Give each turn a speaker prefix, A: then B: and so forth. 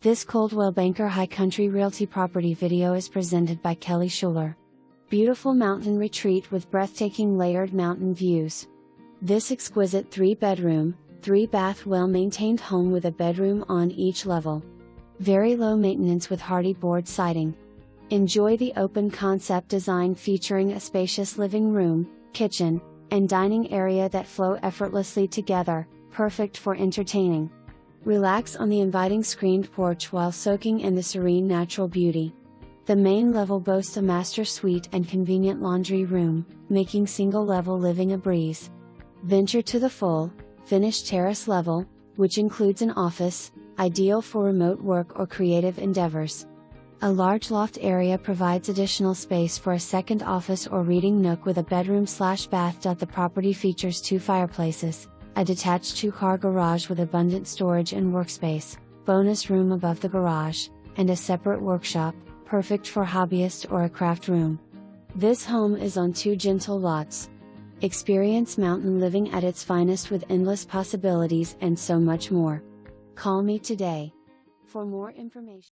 A: This Coldwell Banker High Country Realty property video is presented by Kelly Schuler. Beautiful mountain retreat with breathtaking layered mountain views. This exquisite 3-bedroom, 3-bath well-maintained home with a bedroom on each level. Very low maintenance with hardy board siding. Enjoy the open concept design featuring a spacious living room, kitchen, and dining area that flow effortlessly together, perfect for entertaining. Relax on the inviting screened porch while soaking in the serene natural beauty. The main level boasts a master suite and convenient laundry room, making single-level living a breeze. Venture to the full, finished terrace level, which includes an office, ideal for remote work or creative endeavors. A large loft area provides additional space for a second office or reading nook with a bedroom/bath. The property features 2 fireplaces, a detached 2-car garage with abundant storage and workspace, bonus room above the garage, and a separate workshop, perfect for hobbyists or a craft room. This home is on 2 gentle lots. Experience mountain living at its finest with endless possibilities and so much more. Call me today for more information.